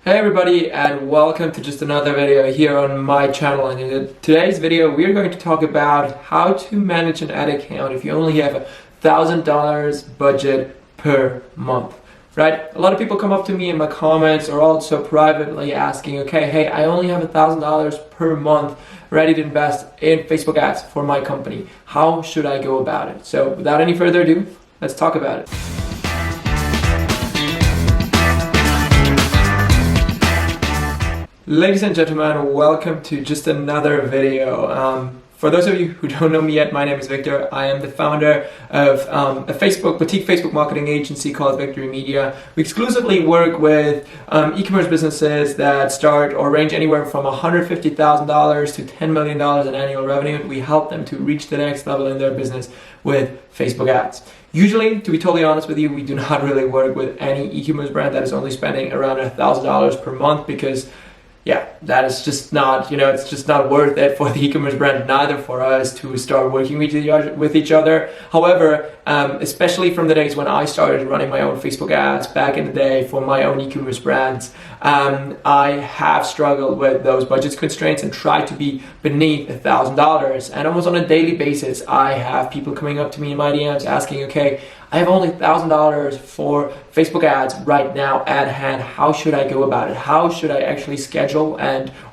Hey everybody, and welcome to just another video here on my channel. And in today's video we are going to talk about how to manage an ad account if you only have $1,000 budget per month. Right? A lot of people come up to me in my comments or also privately asking, okay, hey, I only have $1,000 per month ready to invest in Facebook ads for my company. How should I go about it? So without any further ado, let's talk about it. Ladies and gentlemen, welcome to just another video. For those of you who don't know me yet, my name is Victor. I am the founder of a boutique Facebook marketing agency called Victory Media. We exclusively work with e-commerce businesses that start or range anywhere from $150,000 to $10 million in annual revenue. We help them to reach the next level in their business with Facebook ads. Usually, to be totally honest with you, we do not really work with any e-commerce brand that is only spending around $1,000 per month because that is just not, it's just not worth it for the e-commerce brand, neither for us to start working with each other. However, especially from the days when I started running my own Facebook ads back in the day for my own e-commerce brands, I have struggled with those budget constraints and tried to be beneath $1,000. And almost on a daily basis, I have people coming up to me in my DMs asking, okay, I have only $1,000 for Facebook ads right now at hand. How should I go about it? How should I actually schedule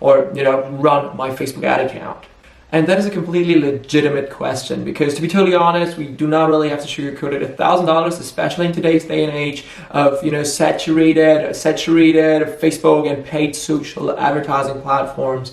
or run my Facebook ad account? And that is a completely legitimate question because, to be totally honest, we do not really have to sugarcoat it. $1,000, especially in today's day and age of saturated Facebook and paid social advertising platforms,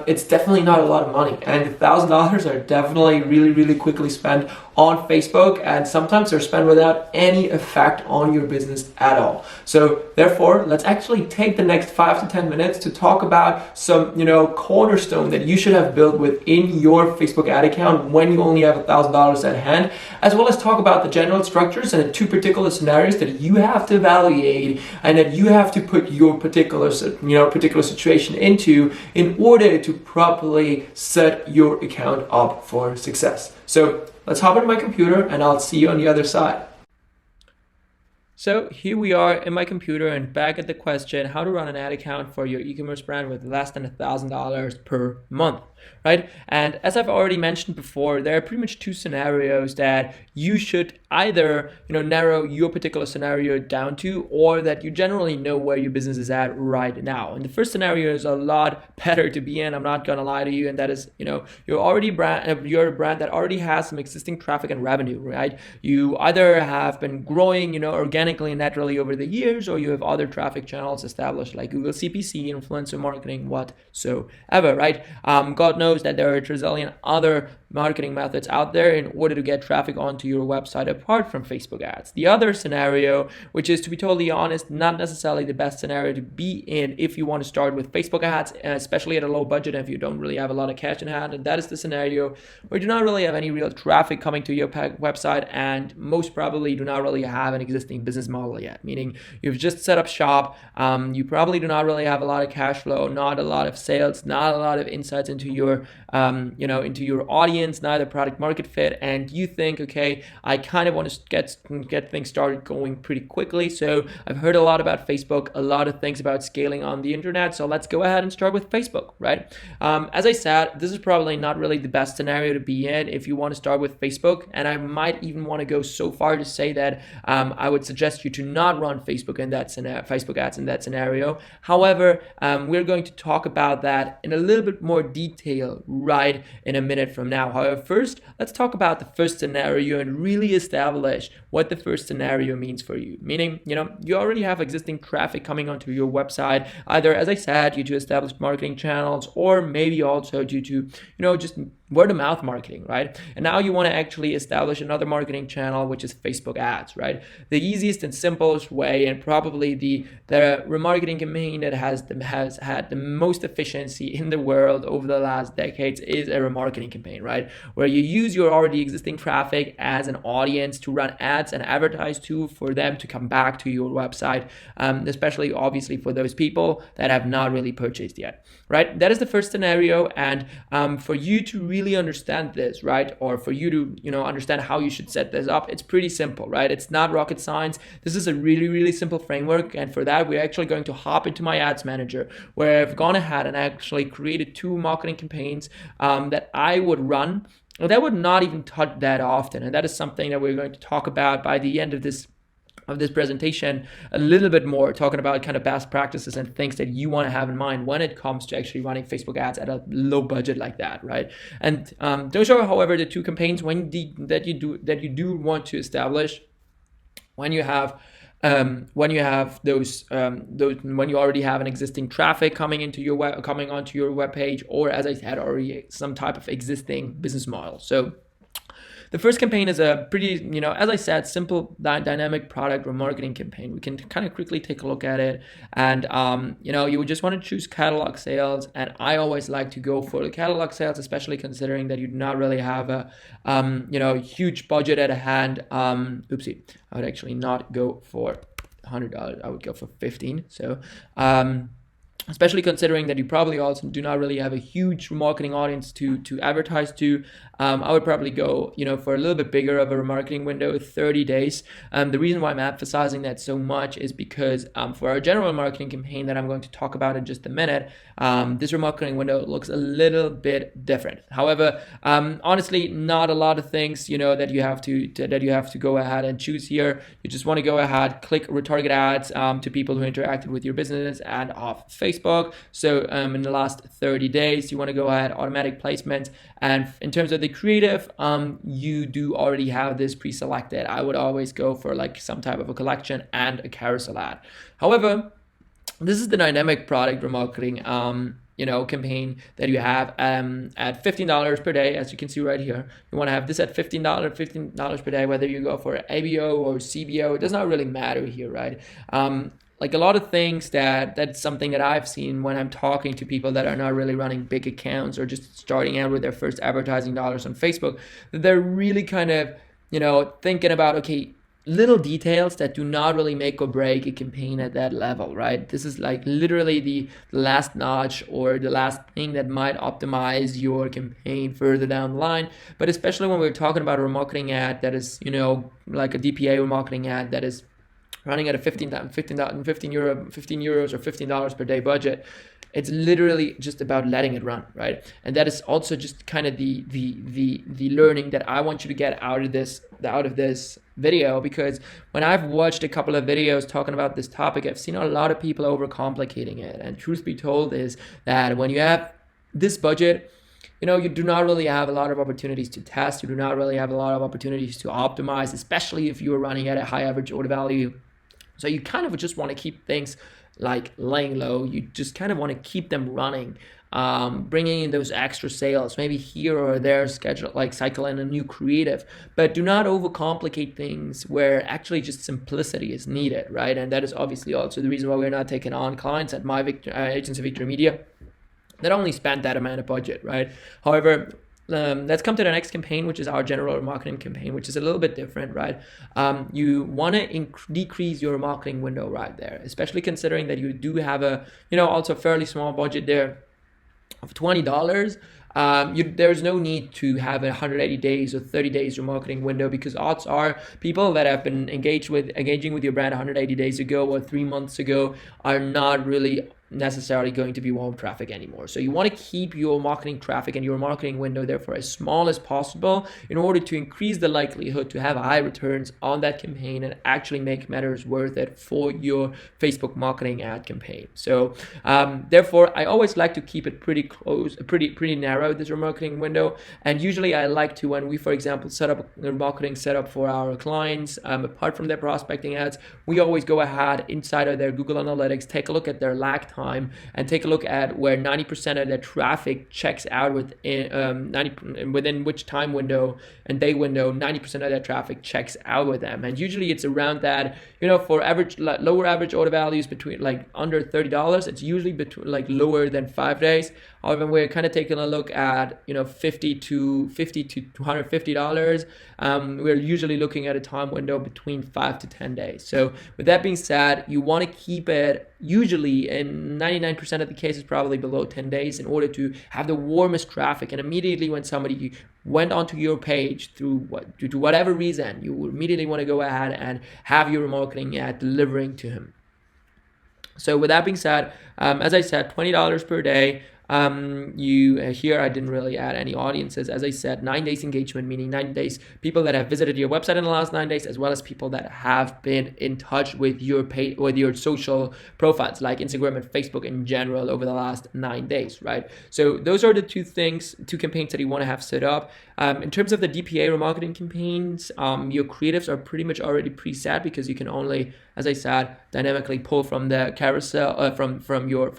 it's definitely not a lot of money. And $1,000 are definitely really quickly spent on Facebook, and sometimes they're spent without any effect on your business at all. So therefore, let's actually take the next 5 to 10 minutes to talk about some cornerstone that you should have built within your Facebook ad account when you only have $1,000 at hand, as well as talk about the general structures and the two particular scenarios that you have to evaluate and that you have to put your particular situation into in order to properly set your account up for success. So let's hop into my computer and I'll see you on the other side. So here we are in my computer and back at the question, how to run an ad account for your e-commerce brand with less than $1,000 per month, right? And as I've already mentioned before, there are pretty much two scenarios that you should either, narrow your particular scenario down to, or that you generally know where your business is at right now. And the first scenario is a lot better to be in, I'm not gonna lie to you, and that is, you're a brand that already has some existing traffic and revenue, right? You either have been growing, organically and naturally over the years, or you have other traffic channels established like Google CPC, influencer marketing, whatsoever, right? God knows that there are a trillion other marketing methods out there in order to get traffic onto your website apart from Facebook ads. The other scenario, which is, to be totally honest, not necessarily the best scenario to be in if you want to start with Facebook ads, especially at a low budget if you don't really have a lot of cash in hand, and that is the scenario where you do not really have any real traffic coming to your website and most probably do not really have an existing business model yet, meaning you've just set up shop, you probably do not really have a lot of cash flow, not a lot of sales, not a lot of insights into your into your audience, neither product market fit, and you think, okay, I kind of want to get things started going pretty quickly. So I've heard a lot about Facebook, a lot of things about scaling on the internet, so let's go ahead and start with Facebook, right? As I said, this is probably not really the best scenario to be in if you want to start with Facebook, and I might even want to go so far to say that I would suggest you to not run Facebook ads in that scenario. However, we're going to talk about that in a little bit more detail right in a minute from now. However, first, let's talk about the first scenario and really establish what the first scenario means for you. Meaning, you already have existing traffic coming onto your website, either, as I said, due to established marketing channels, or maybe also due to, just word of mouth marketing, right? And now you want to actually establish another marketing channel, which is Facebook ads, right? The easiest and simplest way, and probably the remarketing campaign that has had the most efficiency in the world over the last decades is a remarketing campaign, right? Where you use your already existing traffic as an audience to run ads and advertise to for them to come back to your website, especially obviously for those people that have not really purchased yet, right? That is the first scenario, and for you to really understand this, right, or for you to, understand how you should set this up, it's pretty simple, right? It's not rocket science. This is a really, really simple framework. And for that, we're actually going to hop into my ads manager, where I've gone ahead and actually created 2 marketing campaigns that I would run. That would not even touch that often. And that is something that we're going to talk about by the end of this presentation a little bit more, talking about kind of best practices and things that you want to have in mind when it comes to actually running Facebook ads at a low budget like that, right? And those are, however, the 2 campaigns that you do want to establish when you have those when you already have an existing traffic coming onto your web page, or as I said already, some type of existing business model. So the first campaign is a pretty, as I said, simple dynamic product remarketing campaign. We can kind of quickly take a look at it. And, you would just want to choose catalog sales. And I always like to go for the catalog sales, especially considering that you do not really have a, huge budget at hand. Oopsie, I would actually not go for $100. I would go for 15. So, especially considering that you probably also do not really have a huge remarketing audience to advertise to. I would probably go, for a little bit bigger of a remarketing window, 30 days. The reason why I'm emphasizing that so much is because for our general marketing campaign that I'm going to talk about in just a minute, this remarketing window looks a little bit different. However, honestly, not a lot of things, that you have to go ahead and choose here. You just want to go ahead, click retarget ads to people who interacted with your business and off Facebook. So in the last 30 days, you want to go ahead, automatic placement. And in terms of the creative, you do already have this pre-selected. I would always go for like some type of a collection and a carousel ad. However, this is the dynamic product remarketing campaign that you have at $15 per day, as you can see right here. You want to have this at $15 per day, whether you go for ABO or CBO, it does not really matter here, right? Like a lot of things that's something that I've seen when I'm talking to people that are not really running big accounts or just starting out with their first advertising dollars on Facebook, that they're really kind of, thinking about, okay, little details that do not really make or break a campaign at that level, right? This is like literally the last notch or the last thing that might optimize your campaign further down the line. But especially when we're talking about a remarketing ad that is, like a DPA remarketing ad that is running at a 15 euros or $15 per day budget, it's literally just about letting it run, right? And that is also just kind of the learning that I want you to get out of this video, because when I've watched a couple of videos talking about this topic, I've seen a lot of people overcomplicating it. And truth be told is that when you have this budget, you do not really have a lot of opportunities to test. You do not really have a lot of opportunities to optimize, especially if you're running at a high average order value. So you kind of just want to keep things like laying low. You just kind of want to keep them running, bringing in those extra sales, maybe here or there, cycle in a new creative, but do not overcomplicate things where actually just simplicity is needed, right? And that is obviously also the reason why we're not taking on clients at my agency, Victory Media, that only spend that amount of budget, right? However, let's come to the next campaign, which is our general marketing campaign, which is a little bit different, right? You want to decrease your marketing window right there, especially considering that you do have a, also fairly small budget there of $20. There's no need to have a 180 days or 30 days remarketing window, because odds are people that have been engaging with your brand 180 days ago or 3 months ago are not really necessarily going to be warm traffic anymore. So you want to keep your marketing traffic and your marketing window therefore as small as possible in order to increase the likelihood to have high returns on that campaign and actually make matters worth it for your Facebook marketing ad campaign. So therefore I always like to keep it pretty close, pretty narrow, this remarketing window. And usually I like to, when we, for example, set up a marketing setup for our clients, apart from their prospecting ads, we always go ahead inside of their Google Analytics, take a look at their lag time, and take a look at where 90% of their traffic checks out within which time window and day window 90% of their traffic checks out with them. And usually it's around that, for lower average order values between like under $30, it's usually between like lower than 5 days. However, we're kind of taking a look at $50 to $250. We're usually looking at a time window between 5 to 10 days. So with that being said, you want to keep it usually in 99% of the cases probably below 10 days in order to have the warmest traffic. And immediately when somebody went onto your page due to whatever reason, you immediately want to go ahead and have your remarketing ad delivering to him. So with that being said, as I said, $20 per day. Here I didn't really add any audiences. As I said, 9 days engagement, meaning 9 days people that have visited your website in the last 9 days, as well as people that have been in touch with your page, with your social profiles like Instagram and Facebook in general over the last 9 days, right? So those are the two campaigns that you want to have set up. In terms of the DPA remarketing campaigns, your creatives are pretty much already preset because you can only, as I said, dynamically pull from the carousel, from your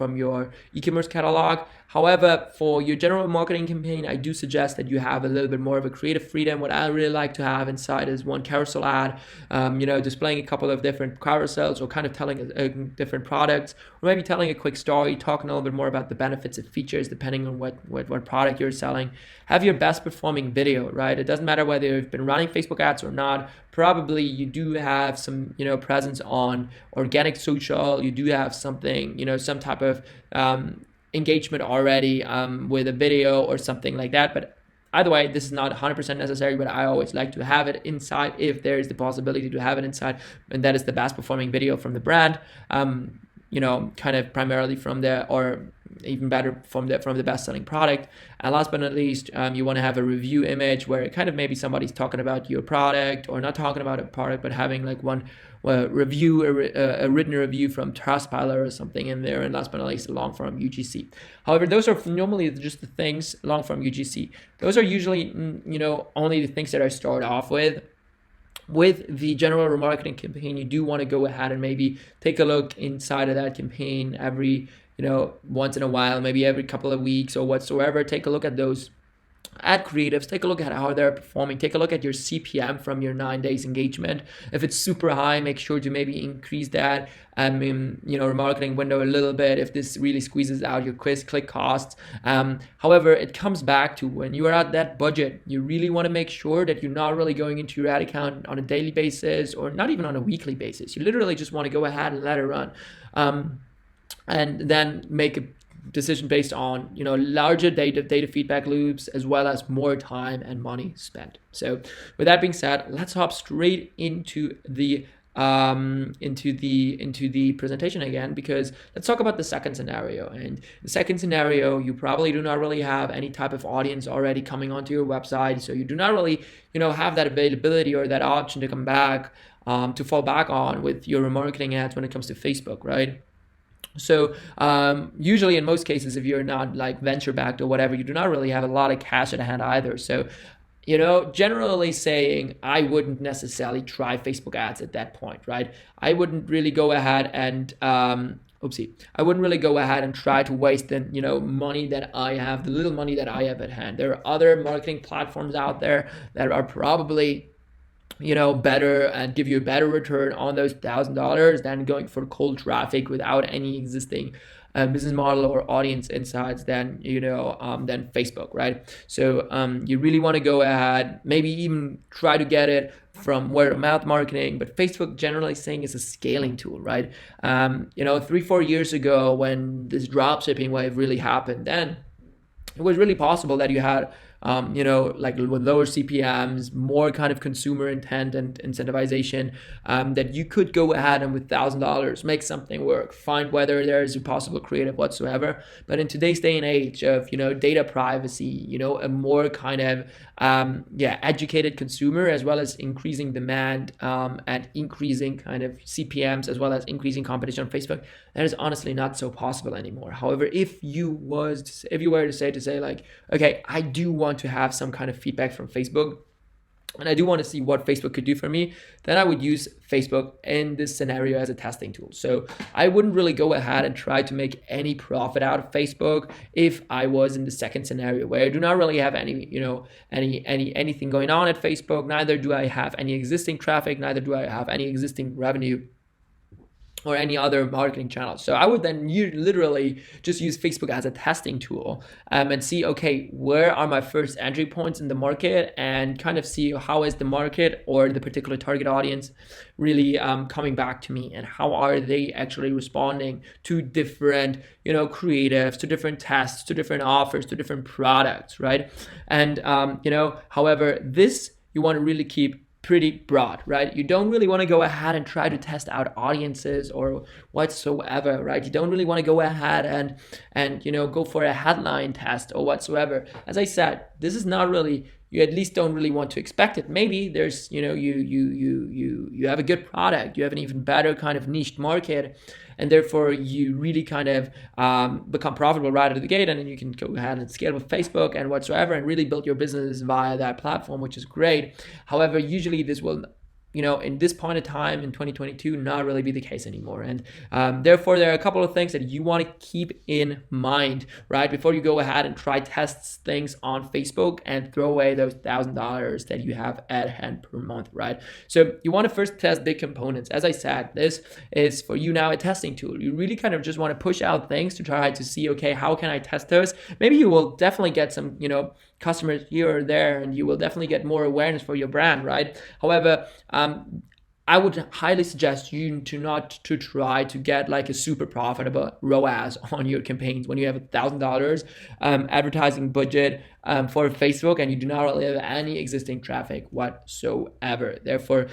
eCommerce catalog. However, for your general marketing campaign, I do suggest that you have a little bit more of a creative freedom. What I really like to have inside is one carousel ad, displaying a couple of different carousels, or kind of telling different products, or maybe telling a quick story, talking a little bit more about the benefits and features depending on what product you're selling. Have your best performing video, right? It doesn't matter whether you've been running Facebook ads or not. Probably you do have some, presence on organic social. You do have something, some type of engagement already with a video or something like that. But either way, this is not 100% necessary, but I always like to have it inside if there is the possibility to have it inside, and that is the best performing video from the brand. Kind of primarily from or even better from the best-selling product. And last but not least, you want to have a review image where kind of maybe somebody's talking about your product, or not talking about a product, but having like one review, a written review from Trustpilot or something in there. And last but not least, a long-form UGC. However, those are normally just the things, long-form UGC. Those are usually, only the things that I start off with. With the general remarketing campaign, you do want to go ahead and maybe take a look inside of that campaign every, once in a while, maybe every couple of weeks or whatsoever. Take a look at those ad creatives, take a look at how they're performing, take a look at your CPM from your 9 days engagement. If it's super high, make sure to maybe increase that remarketing window a little bit if this really squeezes out your click costs. However, it comes back to when you are at that budget, you really want to make sure that you're not really going into your ad account on a daily basis or not even on a weekly basis. You literally just want to go ahead and let it run, and then make a decision based on larger data feedback loops, as well as more time and money spent. So with that being said, let's hop straight into the presentation again, because let's talk about the second scenario. And the second scenario, you probably do not really have any type of audience already coming onto your website, so you do not really have that availability or that option to come back to fall back on with your remarketing ads when it comes to Facebook, right? So usually in most cases, if you're not like venture backed or whatever, you do not really have a lot of cash at hand either. So, generally saying, I wouldn't necessarily try Facebook ads at that point, right? I wouldn't really go ahead and I wouldn't really go ahead and try to waste the money that I have, the little money that I have at hand. There are other marketing platforms out there that are probably better and give you a better return on those $1,000 than going for cold traffic without any existing business model or audience insights than Facebook, right? So you really want to go ahead, maybe even try to get it from word of mouth marketing, but Facebook generally saying is a scaling tool, right? 3-4 years ago when this drop shipping wave really happened, then it was really possible that you had like with lower CPMs, more kind of consumer intent and incentivization, that you could go ahead and with $1,000 make something work, find whether there is a possible creative whatsoever. But in today's day and age of data privacy, a more kind of educated consumer, as well as increasing demand and increasing kind of CPMs, as well as increasing competition on Facebook, that is honestly not so possible anymore. However, if you were to say like, okay, I do want to have some kind of feedback from Facebook, and I do want to see what Facebook could do for me, then I would use Facebook in this scenario as a testing tool. So I wouldn't really go ahead and try to make any profit out of Facebook if I was in the second scenario where I do not really have anything going on at Facebook. Neither do I have any existing traffic, neither do I have any existing revenue. or any other marketing channel. So I would then literally just use Facebook as a testing tool, and see, okay, where are my first entry points in the market, and kind of see how is the market or the particular target audience really coming back to me, and how are they actually responding to different, creatives, to different tests, to different offers, to different products, right? And however, this you want to really keep pretty broad, right? You don't really want to go ahead and try to test out audiences or whatsoever, right? You don't really want to go ahead and go for a headline test or whatsoever. As I said, this is not really, you at least don't really want to expect it. Maybe there's you have a good product, you have an even better kind of niche market, and therefore you really kind of become profitable right out of the gate, and then you can go ahead and scale with Facebook and whatsoever and really build your business via that platform, which is great. However, usually this will, in this point of time in 2022, not really be the case anymore. And therefore, there are a couple of things that you want to keep in mind, right? Before you go ahead and try test things on Facebook and throw away those $1,000 that you have at hand per month, right? So you want to first test big components. As I said, this is for you now a testing tool. You really kind of just want to push out things to try to see, okay, how can I test those? Maybe you will definitely get some, customers here or there, and you will definitely get more awareness for your brand, right? However, I would highly suggest you to try to get like a super profitable ROAS on your campaigns when you have $1,000 advertising budget for Facebook and you do not really have any existing traffic whatsoever. Therefore,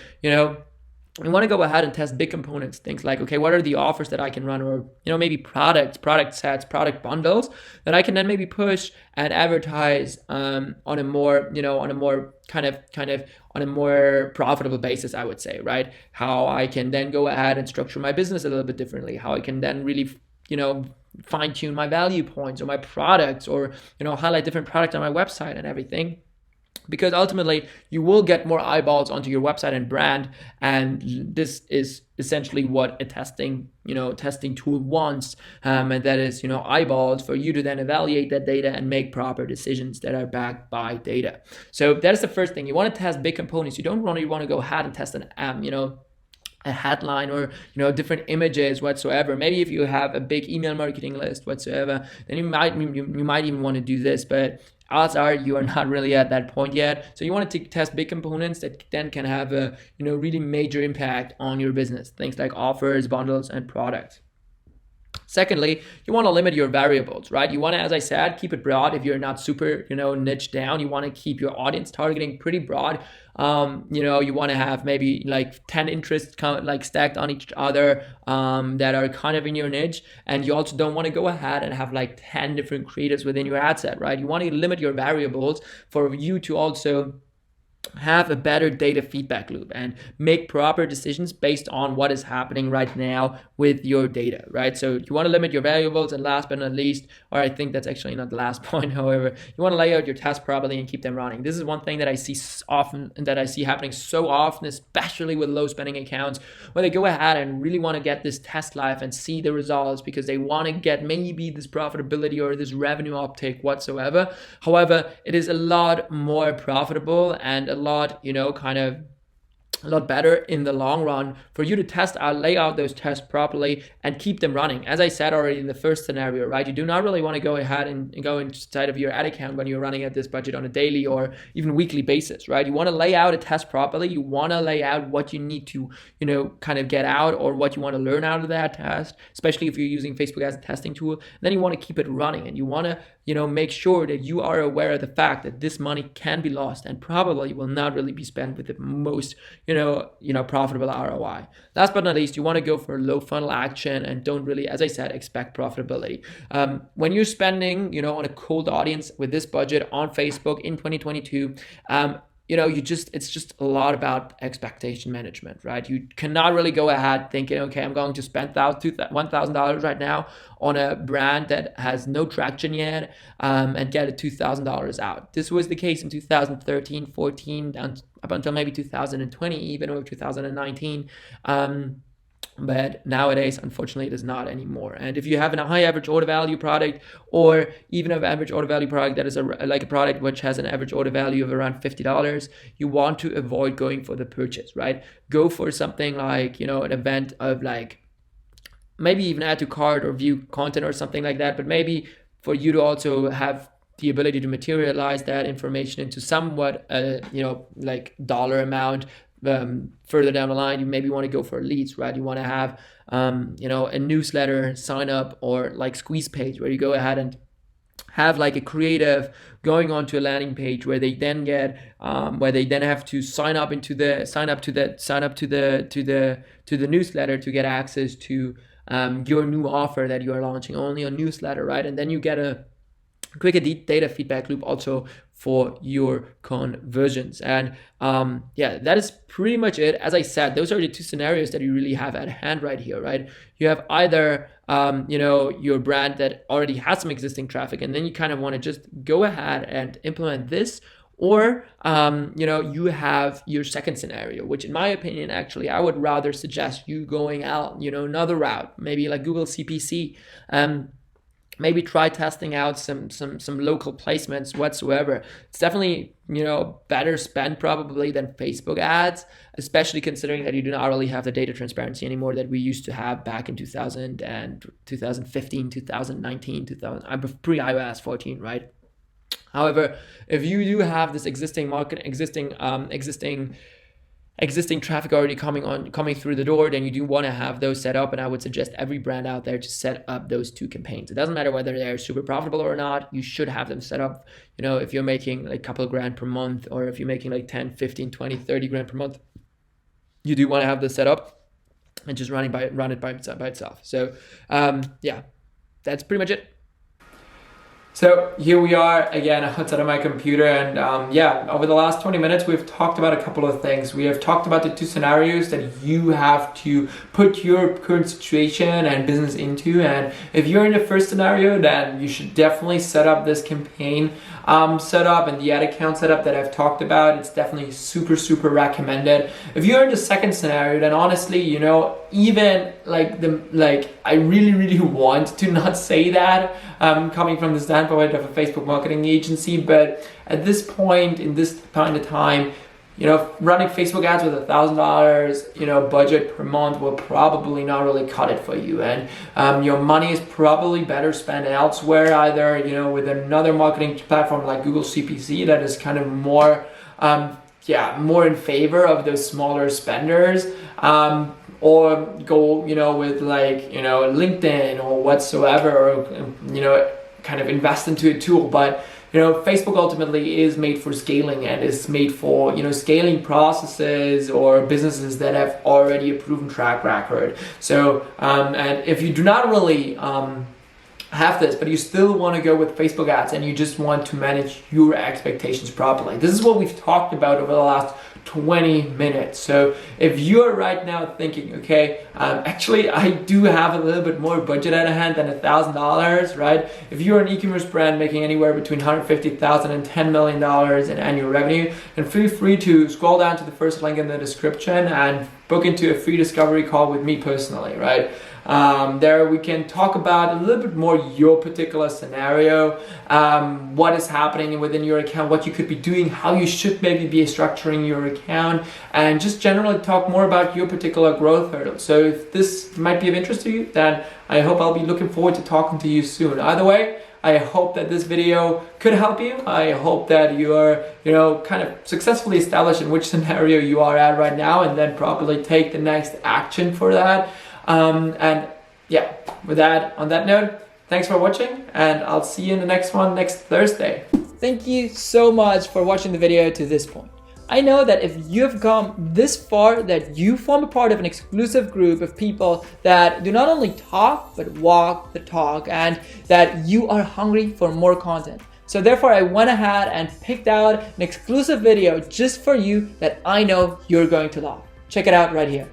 we want to go ahead and test big components, things like, okay, what are the offers that I can run, or maybe product sets, product bundles that I can then maybe push and advertise on a more profitable basis, I would say, right? How I can then go ahead and structure my business a little bit differently, how I can then really fine tune my value points or my products, or highlight different products on my website and everything. Because ultimately you will get more eyeballs onto your website and brand, and this is essentially what a testing tool wants, and that is eyeballs for you to then evaluate that data and make proper decisions that are backed by data. So that is the first thing. You want to test big components. You don't really want to go ahead and test a headline or different images whatsoever. Maybe if you have a big email marketing list whatsoever, then you might even want to do this, but odds are you are not really at that point yet. So you want to test big components that then can have a really major impact on your business, things like offers, bundles, and products. Secondly, you want to limit your variables, right? You want to, as I said, keep it broad. If you're not super, niche down, you want to keep your audience targeting pretty broad. You want to have maybe like 10 interests stacked on each other that are kind of in your niche. And you also don't want to go ahead and have like 10 different creatives within your ad set, right? You want to limit your variables for you to also have a better data feedback loop and make proper decisions based on what is happening right now with your data, right? So you want to limit your variables, and last but not least, or I think that's actually not the last point, however, you want to lay out your tests properly and keep them running. This is one thing that I see often, and that I see happening so often, especially with low spending accounts, where they go ahead and really want to get this test live and see the results because they want to get maybe this profitability or this revenue uptake whatsoever. However, it is a lot more profitable and a lot, a lot better in the long run for you to lay out those tests properly and keep them running. As I said already in the first scenario, right? You do not really want to go ahead and go inside of your ad account when you're running at this budget on a daily or even weekly basis, right? You want to lay out a test properly. You want to lay out what you need to, kind of get out, or what you want to learn out of that test, especially if you're using Facebook as a testing tool. Then you want to keep it running, and you want to, make sure that you are aware of the fact that this money can be lost and probably will not really be spent with the most, profitable ROI. Last but not least, you want to go for low funnel action and don't really, as I said, expect profitability. When you're spending, on a cold audience with this budget on Facebook in 2022, it's just a lot about expectation management, right? You cannot really go ahead thinking, okay, I'm going to spend $1,000 right now on a brand that has no traction yet, and get it $2,000 out. This was the case in 2013, 14, up until maybe 2020, even or 2019. But nowadays, unfortunately, it is not anymore. And if you have a high average order value product, or even an average order value product that is like a product which has an average order value of around $50, you want to avoid going for the purchase, right? Go for something like, an event of like maybe even add to cart or view content or something like that, but maybe for you to also have the ability to materialize that information into somewhat, like dollar amount. Further down the line, you maybe want to go for leads, right? You want to have, a newsletter sign up, or like squeeze page where you go ahead and have like a creative going onto a landing page where they then get where they then have to sign up to the newsletter to get access to your new offer that you are launching only on newsletter, right? And then you get a quick data feedback loop also for your conversions. And that is pretty much it. As I said, those are the two scenarios that you really have at hand right here, right? You have either your brand that already has some existing traffic, and then you kind of want to just go ahead and implement this, or you have your second scenario, which in my opinion, actually, I would rather suggest you going out, another route, maybe like Google CPC. Maybe try testing out some local placements whatsoever. It's definitely, better spend probably than Facebook ads, especially considering that you do not really have the data transparency anymore that we used to have back in 2015, 2019, pre-iOS 14, right? However, if you do have this existing traffic already coming through the door, then you do want to have those set up. And I would suggest every brand out there to set up those two campaigns. It doesn't matter whether they're super profitable or not, you should have them set up. If you're making like a couple of grand per month, or if you're making like 10, 15, 20, 30 grand per month, you do want to have this set up and just run it by itself. So that's pretty much it. So here we are again outside of my computer, and over the last 20 minutes we've talked about a couple of things. We have talked about the two scenarios that you have to put your current situation and business into, and if you're in the first scenario, then you should definitely set up this campaign setup and the ad account setup that I've talked about. It's definitely super recommended. If you're in the second scenario, then honestly, even I really want to not say that coming from the standpoint of a Facebook marketing agency, but at this point in this point of time, running Facebook ads with $1,000 budget per month will probably not really cut it for you, and your money is probably better spent elsewhere, either with another marketing platform like Google CPC that is kind of more more in favor of those smaller spenders, or go with LinkedIn or whatsoever, or kind of invest into a tool. But Facebook ultimately is made for scaling, and is made for scaling processes or businesses that have already a proven track record. So and if you do not really have this, but you still want to go with Facebook ads, and you just want to manage your expectations properly, this is what we've talked about over the last 20 minutes. So if you're right now thinking, okay, actually I do have a little bit more budget at hand than $1,000, right? If you're an e-commerce brand making anywhere between $150,000 and $10 million in annual revenue, then feel free to scroll down to the first link in the description and book into a free discovery call with me personally, right? There we can talk about a little bit more your particular scenario, what is happening within your account, what you could be doing, how you should maybe be structuring your account, and just generally talk more about your particular growth hurdle. So if this might be of interest to you, then I hope I'll be looking forward to talking to you soon. Either way, I hope that this video could help you. I hope that you're, kind of successfully established in which scenario you are at right now, and then properly take the next action for that. With that, on that note, thanks for watching, and I'll see you in the next one next Thursday. Thank you so much for watching the video to this point. I know that if you've come this far, that you form a part of an exclusive group of people that do not only talk, but walk the talk, and that you are hungry for more content. So therefore, I went ahead and picked out an exclusive video just for you that I know you're going to love. Check it out right here.